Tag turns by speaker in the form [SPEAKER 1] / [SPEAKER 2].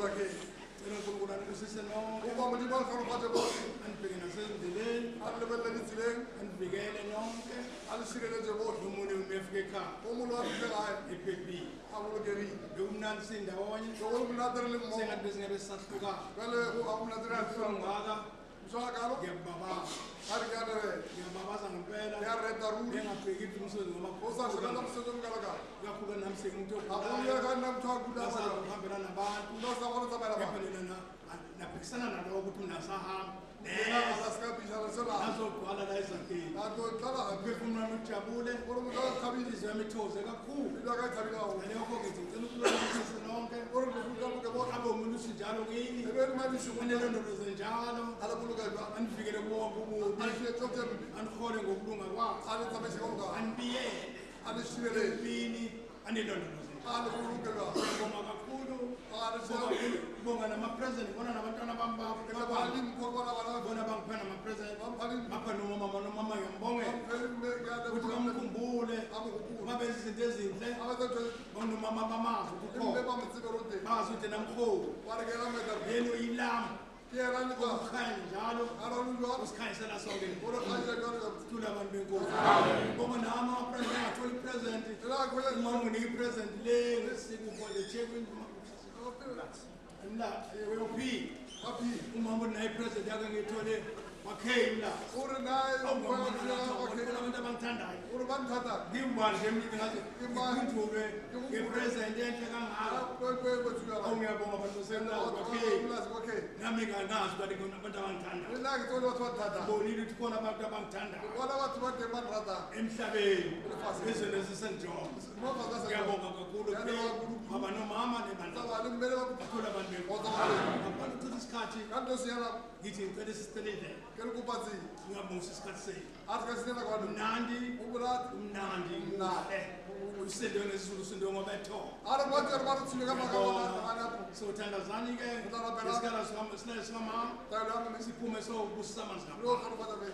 [SPEAKER 1] zakhe.
[SPEAKER 2] Cela uNkulunkulu anisise nonke.
[SPEAKER 1] Uma modimo a tshwara batho bohle.
[SPEAKER 2] Anibheke nasezindleleni.
[SPEAKER 1] A re lebelele ditseleng.
[SPEAKER 2] Anivikele nonke.
[SPEAKER 1] A le sireletse bohle.
[SPEAKER 2] Nomunye umefika ekhaya.
[SPEAKER 1] O mongwe a fihle gae.
[SPEAKER 2] Ephephile.
[SPEAKER 1] A bolokegile.
[SPEAKER 2] Bekumnandi sindawonye.
[SPEAKER 1] Go le monate re le mmogo.
[SPEAKER 2] Sengathi besingabe sisahlukana.
[SPEAKER 1] Jwale go a monate re a
[SPEAKER 2] Kuthiwa ngaka
[SPEAKER 1] mswakalo.
[SPEAKER 2] ngiyababaza.
[SPEAKER 1] A re ke a lere.
[SPEAKER 2] Ngiyababaza ngempela.
[SPEAKER 1] Ke a reta ruri.
[SPEAKER 2] Bengabheki umsebenzi
[SPEAKER 1] O sa shebela
[SPEAKER 2] ngamakhulu.
[SPEAKER 1] mosebetsi o mokalakala.
[SPEAKER 2] Kakhulu nami sengumuntu
[SPEAKER 1] A go ile ka nna motho a kula
[SPEAKER 2] Ngiyasazi
[SPEAKER 1] batho.
[SPEAKER 2] ukuhambela nabantu.
[SPEAKER 1] Nna o sa kgona go tsamaya le batho.
[SPEAKER 2] Ngiyaphelelana naphikisana nalo ukuthi mina ngisahamba.
[SPEAKER 1] Nna a sa se ka bishana se la.
[SPEAKER 2] Nazogcwala la ezakeni.
[SPEAKER 1] A tlo tlala gape.
[SPEAKER 2] Umphefumulo wami ujabule.
[SPEAKER 1] Gore motho a thabile.
[SPEAKER 2] Inhliziyo yami ithokoze kakhulu.
[SPEAKER 1] Ilo ka e thabile haholo.
[SPEAKER 2] Ngalokho ngithi ngicela ukulungisisa nonke.
[SPEAKER 1] Gore lefuta boke bohle.
[SPEAKER 2] Abe umuntu usinjalo kini.
[SPEAKER 1] Ebe le mabishugo.
[SPEAKER 2] Anilondoloze njalo.
[SPEAKER 1] A le bolokega.
[SPEAKER 2] Anivikele kuwo wonke ububi.
[SPEAKER 1] A le fihle tsohle mpe.
[SPEAKER 2] Anihole ngokulunga kwakhe.
[SPEAKER 1] A le tsamaise ka moka.
[SPEAKER 2] Anibiyele.
[SPEAKER 1] A le shireletse.
[SPEAKER 2] Empini anilondoloze.
[SPEAKER 1] A le bolokega.
[SPEAKER 2] Ngibonga kakhulu.
[SPEAKER 1] A le shireletse.
[SPEAKER 2] Ngibonga nama-present. Ngibona nabantwana bami
[SPEAKER 1] Ke la bana le mpho bona bana.
[SPEAKER 2] bona bangipha nama-present.
[SPEAKER 1] Bamphani.
[SPEAKER 2] Ngapha nomama ngiyambongela.
[SPEAKER 1] Bampheli mme ke a le
[SPEAKER 2] Ukuthi bamkhumbule.
[SPEAKER 1] Amukhumbule.
[SPEAKER 2] Babenza izinto ezinhle.
[SPEAKER 1] A ba tsohle.
[SPEAKER 2] Banomama bamazi
[SPEAKER 1] Mme
[SPEAKER 2] ukukhona.
[SPEAKER 1] ba mo tsebe rote.
[SPEAKER 2] Bazi ukuthi namkhulu.
[SPEAKER 1] Ba re ke la meta.
[SPEAKER 2] Yena uyilambu.
[SPEAKER 1] Ke era le ba.
[SPEAKER 2] Ukukhanya njalo.
[SPEAKER 1] A ra lu jwa.
[SPEAKER 2] Usikhanyisela sonke.
[SPEAKER 1] Gore khaja jwa le.
[SPEAKER 2] Thula abantu benkosi. Ngoba nami ama-present ngathola i-present.
[SPEAKER 1] Ela khole.
[SPEAKER 2] Uma unginike i-present le ngesikupho le-Thekwini. Mla, uyophi?
[SPEAKER 1] Papi.
[SPEAKER 2] Umama unayo i-present yakhe ngiyithole wakheni la.
[SPEAKER 1] Ore nae o kwa
[SPEAKER 2] Awungabona
[SPEAKER 1] ya
[SPEAKER 2] lapha,
[SPEAKER 1] okay.
[SPEAKER 2] ngibona abantu abangithandayo.
[SPEAKER 1] Ore ba nthata.
[SPEAKER 2] Ngiyibani nje emini ngaze ngikhunjulwe nge-present enhle kangaka.
[SPEAKER 1] Kwe botsuya la.
[SPEAKER 2] Ngiyabonga abantu basemlazi wakheni.
[SPEAKER 1] Okay.
[SPEAKER 2] Nami nganazi ukuthi khona abantu abangithandayo.
[SPEAKER 1] Mina ke tsole batho ba nthata.
[SPEAKER 2] Ngibonile ukuthi khona abantu abangithandayo
[SPEAKER 1] Bona batho ba teng ba nrata.
[SPEAKER 2] emhlabeni ezweni esisenjongo.
[SPEAKER 1] Mo fa ka sa.
[SPEAKER 2] Ngiyabonga kakhulu baba nomama nebantwana.
[SPEAKER 1] Ba le mmele ba
[SPEAKER 2] Kakhulu abantu benkosi. Ngaphandle ukuthi isikhathi
[SPEAKER 1] kanto siyana
[SPEAKER 2] ngithi ngicela sisitelele.
[SPEAKER 1] ke le kopatsi.
[SPEAKER 2] Ngiyabonga isikhathi senu.
[SPEAKER 1] A se ka sinela kwa nna.
[SPEAKER 2] Mnandi,
[SPEAKER 1] Ubulat.
[SPEAKER 2] umnandi, muhle. Usindwe ngesizulu, usindwe ngobethongo.
[SPEAKER 1] Ara mwathi ari mara tsule ka makabona ana.
[SPEAKER 2] Sothandazani ke
[SPEAKER 1] Uthandazana.
[SPEAKER 2] isikhala sikamama
[SPEAKER 1] Tayela mme
[SPEAKER 2] siphume sobusisa amanzi
[SPEAKER 1] lo ka ba be.